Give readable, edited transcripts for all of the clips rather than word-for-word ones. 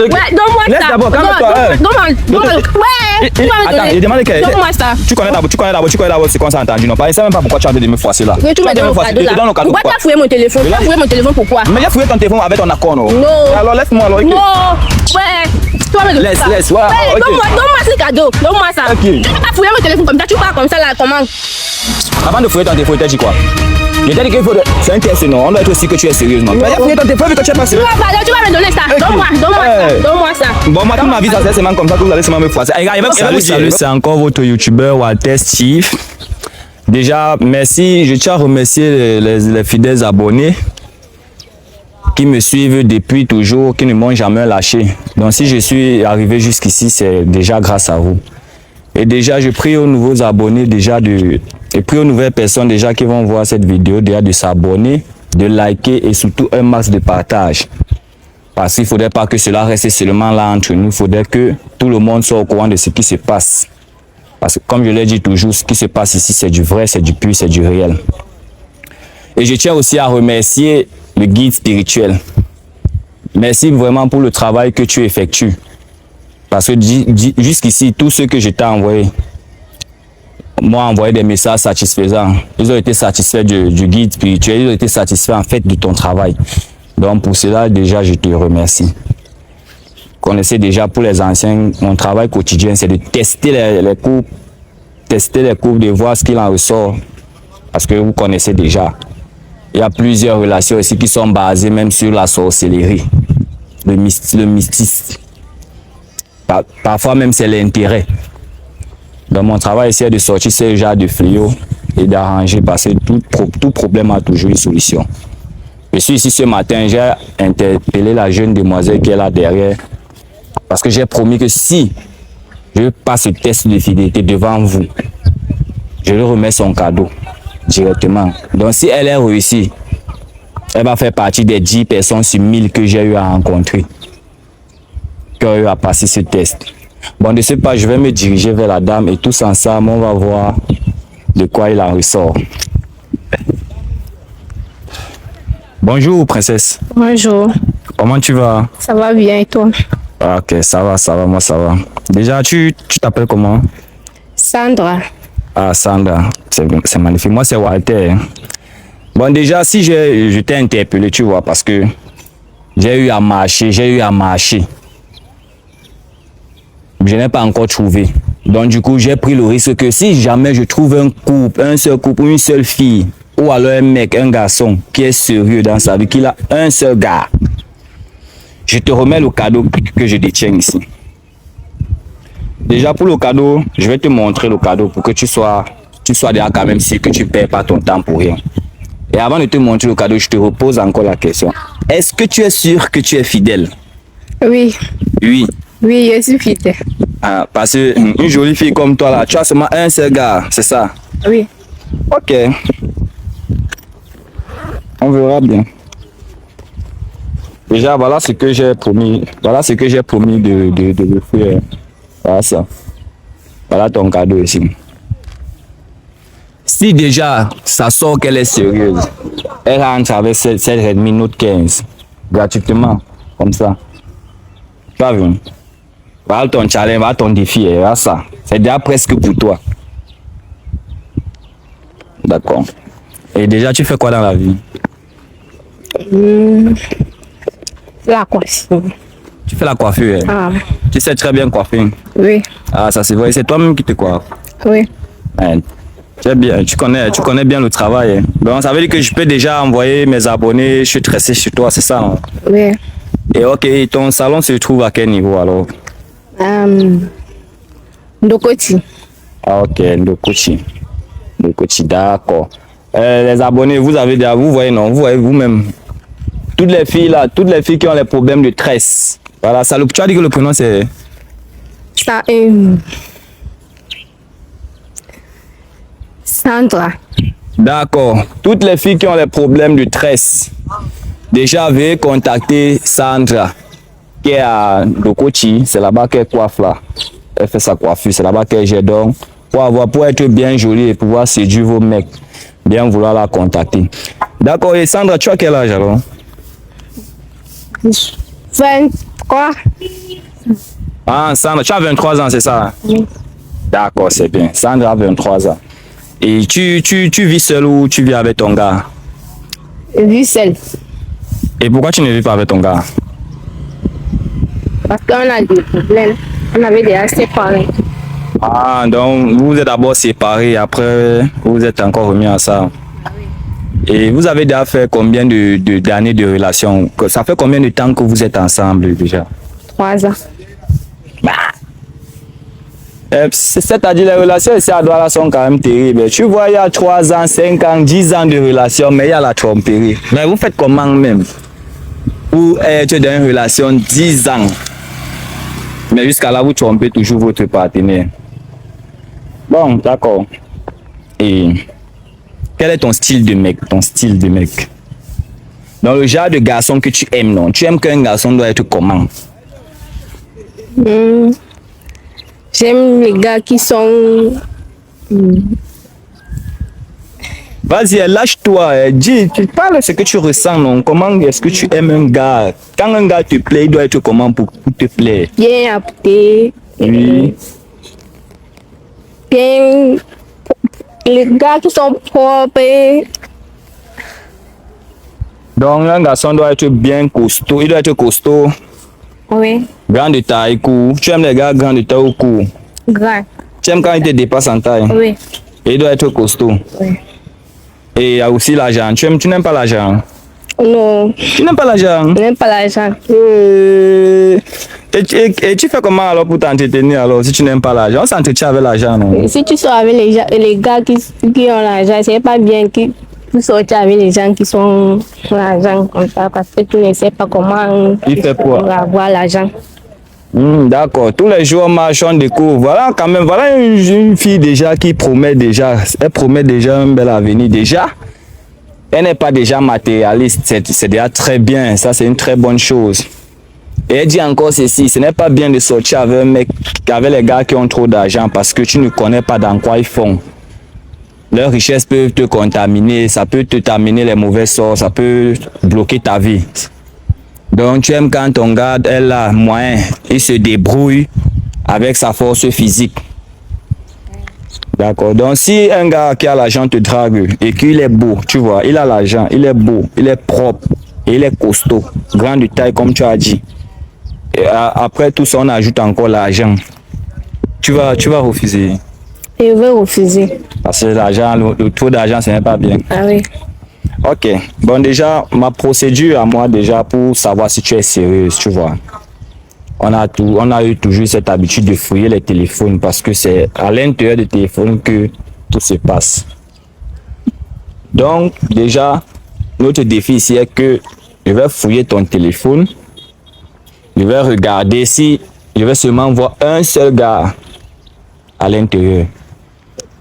Ouais, donne-moi ça. Laisse d'abord, calme-toi. Donne-moi. Ouais, tu vas me Attends, donner. il demande que. Donne-moi ça. Tu connais d'abord c'est qu'on s'est entendu, non? Pas ça même pas pourquoi tu as envie de me forcer là. Tu me donnes le cadeau là. Pourquoi tu as fouillé mon téléphone? Tu as fouillé mon téléphone pourquoi? Mais il a fouillé ton téléphone avec ton accord, non? Non. Alors laisse-moi alors. Non. Ouais. Tu vas me donner ça. Laisse. Ouais, donne-moi ce cadeau. Donne-moi ça. Ok. Tu as fouillé mon téléphone comme ça. Tu pars comme ça là. Comment? Avant de fouiller ton téléphone, tu as dit quoi? Je t'ai dit qu'il faut. C'est un test, non? On doit être aussi que tu es sérieuse, non? Mais il a fouillé ton téléphone vu que tu es pas sérieux. Tu vas me donner ça. Donne-moi ça. Bon, moi, toute ma vie, ça c'est seulement comme ça que vous allez seulement me froisser. Salut, c'est encore votre youtubeur Walter Steve. Déjà, merci. Je tiens à remercier les fidèles abonnés qui me suivent depuis toujours, qui ne m'ont jamais lâché. Donc, si je suis arrivé jusqu'ici, c'est déjà grâce à vous. Et déjà, je prie aux nouveaux abonnés et prie aux nouvelles personnes déjà qui vont voir cette vidéo déjà de s'abonner, de liker et surtout un max de partage. Parce qu'il ne faudrait pas que cela reste seulement là entre nous. Il faudrait que tout le monde soit au courant de ce qui se passe. Parce que comme je l'ai dit toujours, ce qui se passe ici, c'est du vrai, c'est du pur, c'est du réel. Et je tiens aussi à remercier le guide spirituel. Merci vraiment pour le travail que tu effectues. Parce que jusqu'ici, tous ceux que je t'ai envoyés m'ont envoyé des messages satisfaisants. Ils ont été satisfaits du guide spirituel, ils ont été satisfaits en fait de ton travail. Donc pour cela, déjà, je te remercie. Vous connaissez déjà pour les anciens, mon travail quotidien, c'est de tester les couples, de voir ce qu'il en ressort. Parce que vous connaissez déjà. Il y a plusieurs relations ici qui sont basées même sur la sorcellerie, le mystisme. Parfois même c'est l'intérêt. Donc mon travail ici est de sortir ce genre de fléaux et d'arranger parce que tout problème a toujours une solution. Je suis ici ce matin, j'ai interpellé la jeune demoiselle qui est là derrière parce que j'ai promis que si je passe le test de fidélité devant vous, je lui remets son cadeau directement. Donc si elle est réussie, elle va faire partie des 10 personnes sur 1000 que j'ai eu à rencontrer, qui ont eu à passer ce test. Bon, de ce pas, je vais me diriger vers la dame et tous ensemble, on va voir de quoi il en ressort. Bonjour, princesse. Bonjour. Comment tu vas? Ça va bien et toi? Ok, ça va, moi ça va. Déjà, tu t'appelles comment? Sandra. Ah, Sandra, c'est magnifique. Moi, c'est Walter. Bon, déjà, si je t'ai interpellé, tu vois, parce que j'ai eu à marcher. Je n'ai pas encore trouvé. Donc, du coup, j'ai pris le risque que si jamais je trouve un seul couple, une seule fille, ou alors un mec, un garçon qui est sérieux dans sa vie, qu'il a un seul gars, je te remets le cadeau que je détiens ici. Déjà, pour le cadeau, je vais te montrer le cadeau pour que tu sois déjà quand même sûr que tu ne perds pas ton temps pour rien. Et avant de te montrer le cadeau, je te repose encore la question. Est-ce que tu es sûr que tu es fidèle? Oui. Oui. Oui, je suis fidèle. Ah, parce qu'une jolie fille comme toi là, tu as seulement un seul gars, c'est ça? Oui. Ok. On verra bien. Déjà, voilà ce que j'ai promis. Voilà ce que j'ai promis de le faire. Voilà ça. Voilà ton cadeau ici. Si déjà ça sort qu'elle est sérieuse, elle rentre avec cette Redmi Note 15 gratuitement, comme ça. Tu as vu? Voilà ton challenge, voilà ton défi, voilà ça. C'est déjà presque pour toi. D'accord. Et déjà, tu fais quoi dans la vie? La coiffure. Tu fais la coiffure, hein? Ah. Tu sais très bien coiffer. Oui. Ah, ça c'est vrai, c'est toi-même qui te coiffe. Oui. Ouais. Tu connais bien le travail. Hein? Donc ça veut dire que je peux déjà envoyer mes abonnés, je suis tressé chez toi, c'est ça? Hein? Oui. Et ok, ton salon se trouve à quel niveau alors? Ndokoti. Ah ok, Ndokoti, d'accord. Les abonnés, vous voyez non, vous voyez vous-même. Toutes les filles là, toutes les filles qui ont les problèmes de tresse. Voilà, ça, tu as dit que le prénom c'est... Ça, Sandra. D'accord. Toutes les filles qui ont les problèmes de tresse, déjà veuillez contacter Sandra, qui est à Ndokoti, c'est là-bas qu'elle coiffe là. Elle fait sa coiffure, c'est là-bas qu'elle gère donc. Pour être bien jolie et pouvoir séduire vos mecs, bien vouloir la contacter. D'accord, et Sandra, tu as quel âge alors? 23 Quoi? Ah, Sandra, tu as 23 ans, c'est ça? Oui. D'accord, c'est bien. Sandra a 23 ans. Et tu vis seul ou tu vis avec ton gars? Je vis seul. Et pourquoi tu ne vis pas avec ton gars? Parce qu'on a des problèmes. On avait déjà séparés. Ah, donc vous êtes d'abord séparés, après vous êtes encore remis ensemble. Et vous avez déjà fait combien d'années de relation? Ça fait combien de temps que vous êtes ensemble déjà? 3 ans. C'est-à-dire les relations ici à Douala sont quand même terribles. Tu vois, il y a 3 ans, 5 ans, 10 ans de relation, mais il y a la tromperie. Mais vous faites comment même? Ou tu es dans une relation 10 ans, mais jusqu'à là vous trompez toujours votre partenaire. Bon, d'accord. Et quel est ton style de mec? Ton style de mec? Dans le genre de garçon que tu aimes, non? Tu aimes qu'un garçon doit être comment? J'aime les gars qui sont... Vas-y, lâche-toi. Dis, tu parles de ce que tu ressens, non? Comment est-ce que tu aimes un gars? Quand un gars te plaît, il doit être comment pour te plaire? Bien apté. Oui. Bien... Les gars qui sont propres. Donc, un garçon doit être bien costaud. Il doit être costaud. Oui. Grand de taille, court. Tu aimes les gars grands de taille ou court? Grand. Tu aimes quand il te dépasse en taille? Oui. Et il doit être costaud. Oui. Et il y a aussi l'argent. Tu n'aimes pas l'argent? Non. Tu n'aimes pas l'argent? Je n'aime pas l'argent. Et tu fais comment alors pour t'entretenir alors si tu n'aimes pas l'argent? On s'entretient avec l'argent, non? Si tu sors avec les gars qui ont l'argent, c'est pas bien que tu sortes avec les gens qui sont l'argent comme ça parce que tu ne sais pas comment Il fait quoi? avoir l'argent. D'accord. Tous les jours, on marche, on découvre. Voilà quand même, voilà une fille déjà qui promet déjà. Elle promet déjà un bel avenir déjà. Elle n'est pas déjà matérialiste. C'est déjà très bien. Ça, c'est une très bonne chose. Et elle dit encore ceci, ce n'est pas bien de sortir avec un mec, avec les gars qui ont trop d'argent parce que tu ne connais pas dans quoi ils font. Leurs richesses peuvent te contaminer, ça peut te t'amener les mauvais sorts, ça peut bloquer ta vie. Donc tu aimes quand ton gars est là, moyen, il se débrouille avec sa force physique. D'accord. Donc si un gars qui a l'argent te drague et qu'il est beau, tu vois, il a l'argent, il est beau, il est propre, et il est costaud, grand de taille comme tu as dit. Et après tout ça, on ajoute encore l'argent. Tu vas refuser. Je veux refuser. Parce que l'argent, le taux d'argent, ce n'est pas bien. Ah oui. Ok. Bon, déjà, ma procédure à moi, déjà, pour savoir si tu es sérieuse, tu vois. On a eu toujours cette habitude de fouiller les téléphones parce que c'est à l'intérieur des téléphones que tout se passe. Donc, déjà, notre défi ici est que je vais fouiller ton téléphone. Je vais regarder si je vais seulement voir un seul gars à l'intérieur.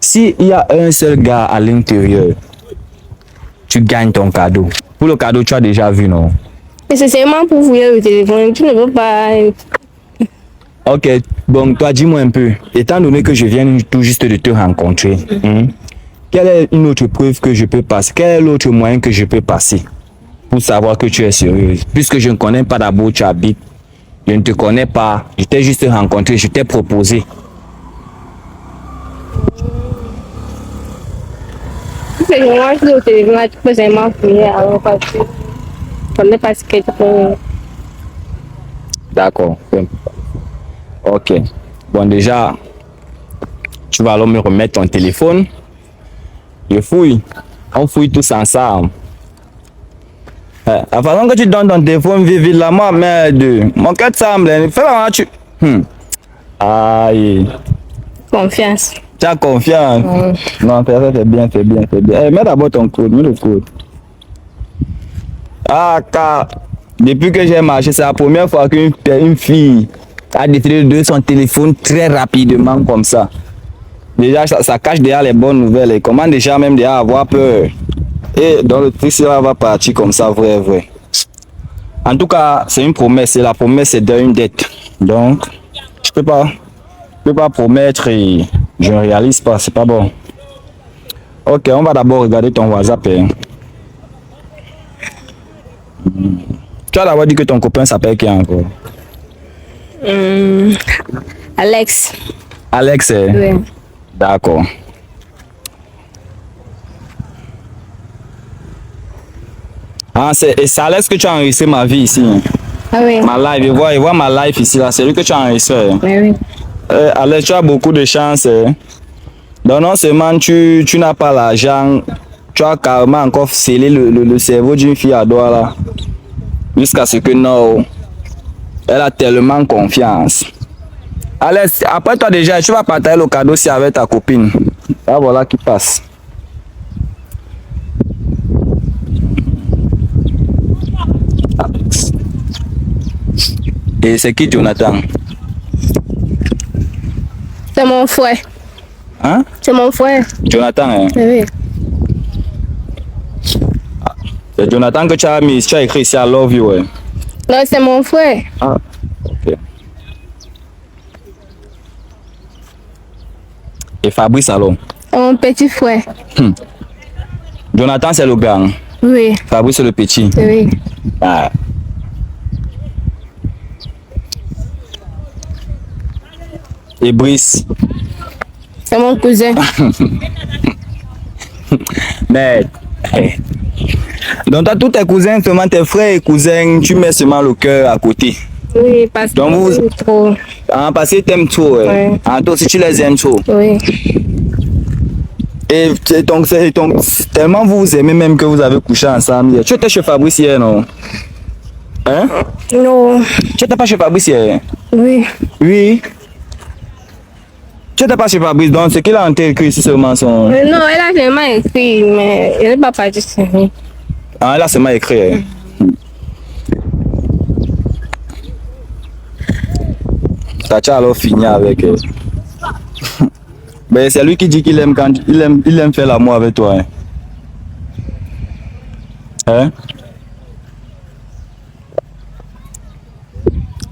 S'il y a un seul gars à l'intérieur, tu gagnes ton cadeau. Pour le cadeau, tu as déjà vu, non? Mais c'est seulement pour fouiller le téléphone. Tu ne veux pas... Ok, bon, toi, dis-moi un peu. Étant donné que je viens tout juste de te rencontrer, quelle est une autre preuve que je peux passer? Quel est l'autre moyen que je peux passer pour savoir que tu es sérieuse? Puisque je ne connais pas d'abord où tu habites. Je ne te connais pas. Je t'ai juste rencontré, je t'ai proposé. C'est vraiment le téléphone, tu peux seulement fouiller alors parce que je ne connais pas ce que tu peux... D'accord. Ok. Bon, déjà, tu vas alors me remettre ton téléphone. Je fouille. On fouille tous ensemble. La façon que tu donnes ton téléphone vivement, merde. Mon cœur semble. Fais-la, tu... Aïe. Confiance. Tu as confiance? Non, c'est bien, c'est bien, c'est bien. Mets d'abord ton code, mets le code. Ah, car depuis que j'ai marché, c'est la première fois qu'une fille a décidé de donner son téléphone très rapidement comme ça. Déjà, ça cache déjà les bonnes nouvelles. Et comment déjà même déjà avoir peur. Et donc le truc là va partir comme ça, vrai. En tout cas, c'est une promesse. Et la promesse, c'est d'une dette. Donc, je peux pas promettre et je ne réalise pas. C'est pas bon. Ok, on va d'abord regarder ton WhatsApp. Tu as d'abord dit que ton copain s'appelle qui encore? Alex. Alex, Oui. D'accord. Ah, c'est Alex que tu as enregistré ma vie ici. Ah oui. Ma live, il voit ma live ici, là. C'est lui que tu as enregistré. Oui, oui. Alex, tu as beaucoup de chance. Donc non seulement tu n'as pas l'argent, tu as carrément encore scellé le cerveau d'une fille à doigt là. Jusqu'à ce que non, elle a tellement confiance. Alex, après toi déjà, tu vas partager le cadeau aussi avec ta copine. Ah voilà qui passe. Alex. Et c'est qui Jonathan? C'est mon frère. Hein? C'est mon frère. Jonathan, hein? Oui, oui. C'est Jonathan que tu as mis, tu as écrit ici I love you. Ouais. Non, c'est mon frère. Ah, ok. Et Fabrice alors? C'est mon petit frère. Jonathan c'est le grand. Oui. Fabrice c'est le petit. Oui. Ah. Et Brice? C'est mon cousin. Mais. Donc toi tous tes cousins, seulement tes frères et cousins, tu mets seulement le cœur à côté. Oui, parce que Donc vous- c'est trop. Ah, parce qu'ils t'aiment trop. Ouais. Ah, toi aussi tu les aimes trop. Oui. Et donc, tellement vous vous aimez même que vous avez couché ensemble. Tu étais chez Fabrice hier, non? Hein? Non. Tu étais pas chez Fabrice hier? Oui. Oui. Tu étais pas chez Fabrice, donc ce qu'il a en tête écrit ici seulement son... Non, elle a vraiment écrit, mais elle n'est pas partie sur lui. Ah, là c'est mal écrit. Hein. Tu as alors fini avec... Mais c'est lui qui dit qu'il aime quand... Il aime faire l'amour avec toi. Hein? Hein?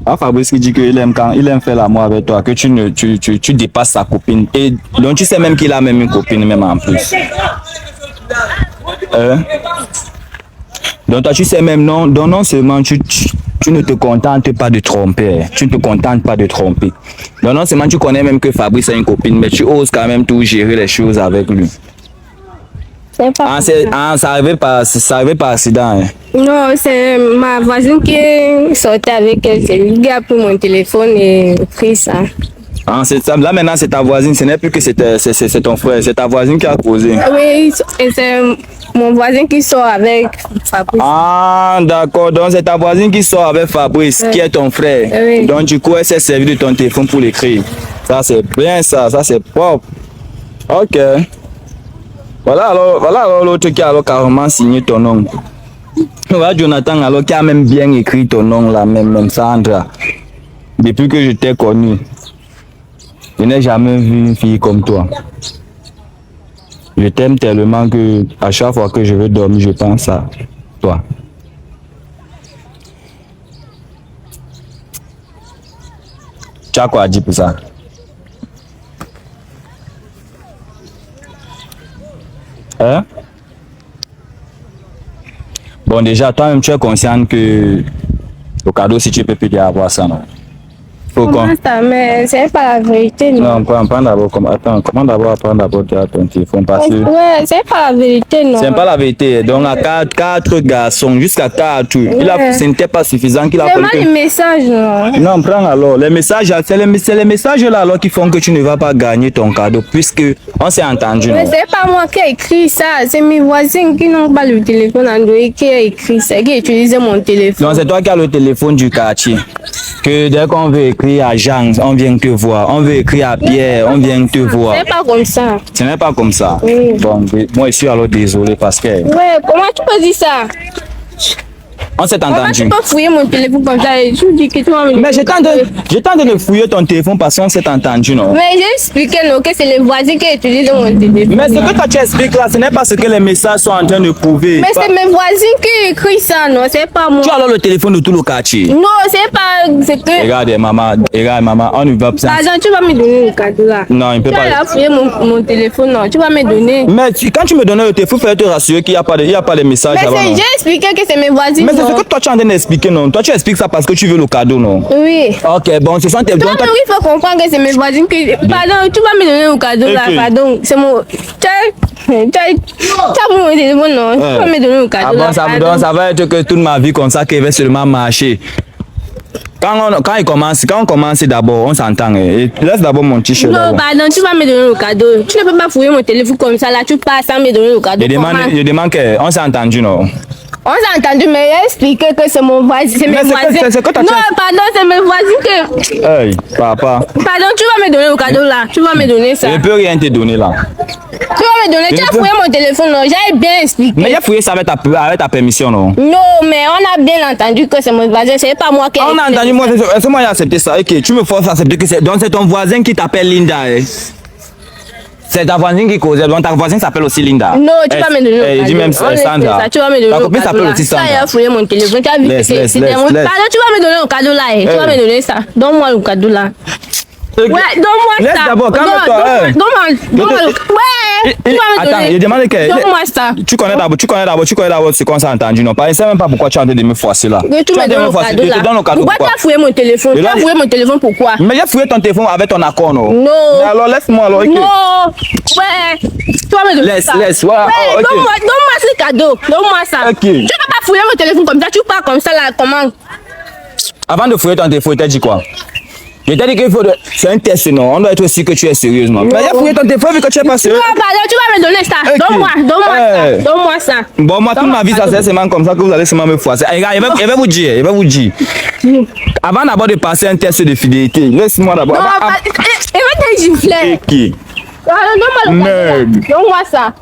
Ah, Fabrice qui dit qu'il aime quand il aime faire l'amour avec toi, que tu dépasses sa copine. Et donc tu sais même qu'il a même une copine même en plus. Hein? Donc toi tu sais même non, donc non seulement tu ne te contentes pas de tromper, hein. Tu ne te contentes pas de tromper. Donc non seulement tu connais même que Fabrice a une copine, mais tu oses quand même tout gérer les choses avec lui. C'est pas Ça arrivait par accident. Hein. Non, c'est ma voisine qui sortait avec elle. C'est lui qui a pris mon téléphone et pris ça. Ah, là maintenant c'est ta voisine, ce n'est plus que c'est ton frère, c'est ta voisine qui a causé. Oui, et c'est mon voisin qui sort avec Fabrice. Ah d'accord, donc c'est ta voisine qui sort avec Fabrice, qui est ton frère. Oui. Donc du coup elle s'est servie de ton téléphone pour l'écrire. Ça c'est bien ça c'est propre. Ok. Voilà alors l'autre qui a alors carrément signé ton nom. Voilà Jonathan alors qui a même bien écrit ton nom là, même Sandra. Depuis que je t'ai connu, je n'ai jamais vu une fille comme toi. Je t'aime tellement que à chaque fois que je veux dormir, je pense à toi. Tu as quoi à dire pour ça? Hein? Bon, déjà, toi-même, tu es conscient que le cadeau, si tu peux plus avoir ça, non? Faut Comment ça, mais c'est pas la vérité, non? Non, prends d'abord, comment d'abord apprendre d'abord ton téléphone parce que... Ouais, c'est pas la vérité, non? C'est pas la vérité. Donc, à quatre garçons, jusqu'à 4, ce n'était pas suffisant qu'il a C'est fallu vraiment les messages, non? Non, prends alors. Les messages, c'est les messages là alors qui font que tu ne vas pas gagner ton cadeau puisque on s'est entendu. Mais Non? c'est pas moi qui ai écrit ça, c'est mes voisins qui n'ont pas le téléphone Android qui a écrit ça, qui utilisent mon téléphone. Non, c'est toi qui as le téléphone du quartier. Que dès qu'on veut écrire à Jean, on vient te voir. On veut écrire à Pierre, on vient te voir. C'est pas comme ça. Ce n'est pas comme ça. Oui. Bon, moi je suis alors désolé parce que Ouais, comment tu peux dire ça? on s'est Comment entendu. tu peux fouiller mon téléphone comme ça et tu dis que tu vas me... Mais je tente de fouiller ton téléphone parce qu'on s'est entendu, non? Mais j'ai expliqué non, que c'est les voisins qui utilisent mon téléphone. Mais ce que toi tu expliques là, ce n'est pas ce que les messages sont en train de prouver. Mais c'est mes voisins qui écrivent ça, non? C'est pas moi. Tu as alors le téléphone de tout le quartier. Non, c'est pas... C'est que... Regarde maman, on ne va pas. Par exemple, tu vas me donner le cadeau là. Non, il ne peut Tu pas. vas fouiller mon téléphone, non? Tu vas me donner... Mais quand tu me donnais le téléphone, il faut te rassurer qu'il n'y a pas de messages Mais avant. j'ai expliqué que c'est mes voisins. Mais c'est ce que toi tu es en train d'expliquer, non? Toi tu expliques ça parce que tu veux le cadeau, non? Oui. Ok, bon, ce sont tes... Toi, il faut comprendre que c'est mes voisines qui... Pardon, tu vas me donner le cadeau là, pardon. C'est mon... Tu as mon téléphone, non? Tu vas me donner le cadeau là, donc ça va être que toute ma vie comme ça qui va seulement marcher. Quand on commence d'abord, on s'entend. Laisse d'abord mon t-shirt. Non, pardon, tu vas me donner le cadeau. Tu ne peux pas fouiller mon téléphone comme ça là, tu passes sans me donner le cadeau. Je demande qu'on s'est entendu, non? On s'est entendu, mais il a expliqué que c'est mon voisin, c'est mes voisins. Non, pardon, c'est mes voisins que... Hey, papa. Pardon, tu vas me donner le cadeau là. Tu vas me donner ça. Je ne peux rien te donner là. Tu vas me donner, tu as fouillé mon téléphone, non? J'avais bien expliqué. Mais j'ai fouillé ça avec ta permission, non? Non, mais on a bien entendu que c'est mon voisin, c'est pas moi qui ai... On a entendu, moi, est-ce que moi j'ai accepté ça? Ok, tu me forces à accepter que c'est... Donc c'est ton voisin qui t'appelle Linda, C'est ta voisine qui cause, donc ta voisine s'appelle aussi Linda. Non, tu vas me donner le cadeau. Dis même Sandra. Tu vas me donner ta le copine cadeau s'appelle là. aussi Sandra. Ça, il a fouillé mon téléphone, tu as vu que c'est... Pardon, tu vas me donner le cadeau là, tu vas me donner ça. Donne-moi le cadeau là. Ouais, donne-moi ça. Laisse d'abord, calme-toi. Donne-moi le... Ouais, tu vas me donner. Attends, je demande que... Donne-moi ça. Tu connais d'abord ce qu'on s'est entendu, non? Je ne sais même pas pourquoi tu es en train de me forcer là. Tu me donnes le cadeau là. Pourquoi tu as fouillé mon téléphone? Tu as fouillé mon téléphone pourquoi? Mais j'ai fouillé ton téléphone avec ton accord, non? Non. Mais alors laisse-moi alors. Non. Ouais. Tu vas me donner ça. Laisse. Ouais, donne-moi ce cadeau. Donne-moi ça. Ok. Tu ne peux pas fouiller mon téléphone comme ça. Tu pars comme ça là. Comment? Avant de fouiller ton téléphone, tu as dit quoi? Je t'ai dit qu'il faut... C'est un test, non? On doit être aussi que tu es sérieusement. Mais j'ai fouillé ton téléphone vu que tu es pas sérieux. Non, pardon, tu vas me donner ça. Okay. Donne-moi ça. Bon, moi, toute ma vie, ça c'est seulement comme ça que vous allez seulement me froisser. Regarde, je vais vous dire. Avant d'abord de passer un test de fidélité, laisse-moi d'abord... Non, il va te gifler. Qui? Donne-moi le cadeau. Donne-moi ça.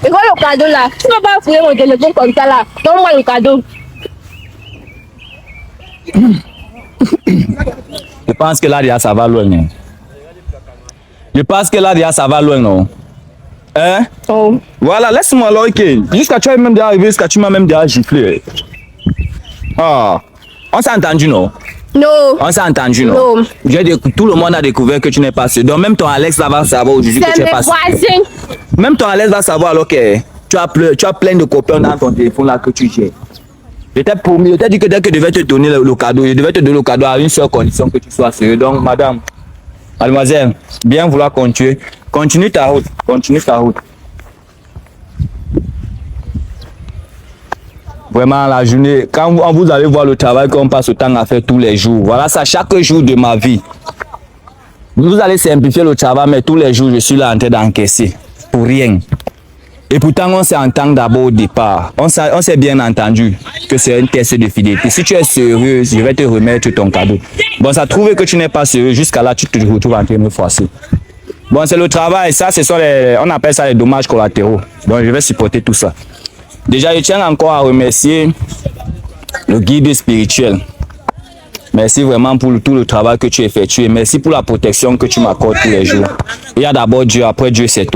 C'est quoi le cadeau là? Tu ne vas pas fouiller mon téléphone comme ça là. Donne-moi le cadeau. Je pense que là, ça va loin, non? Hein? Oh. Voilà, laisse-moi là, ok. Jusqu'à tu même déjà arrivé, jusqu'à tu m'as même déjà giflé. Ah, on s'est entendu, non? Non. On s'est entendu, non? Non. Tout le monde a découvert que tu n'es pas sûr. Donc même ton Alex là va savoir aujourd'hui que tu n'es pas sûr. Même ton Alex va savoir alors que tu as plein de copains dans ton téléphone là que tu gères. Je t'ai promis, je t'ai dit que dès que je devais te donner le cadeau, je devais te donner le cadeau à une seule condition, que tu sois sérieux. Donc, madame, mademoiselle, bien vouloir continuer. Continue ta route. Vraiment, la journée, quand vous allez voir le travail qu'on passe autant à faire tous les jours, voilà ça, chaque jour de ma vie. Vous allez simplifier le travail, mais tous les jours, je suis là en train d'encaisser. Pour rien. Et pourtant, on s'entend d'abord au départ. On s'est bien entendu que c'est un test de fidélité. Si tu es sérieux, je vais te remettre ton cadeau. Bon, ça trouve que tu n'es pas sérieux. Jusqu'à là, tu te retrouves en train de me forcer. Bon, c'est le travail. Ça, on appelle ça les dommages collatéraux. Donc, je vais supporter tout ça. Déjà, je tiens encore à remercier le guide spirituel. Merci vraiment pour tout le travail que tu effectues. Merci pour la protection que tu m'accordes tous les jours. Il y a d'abord Dieu, après Dieu, c'est toi.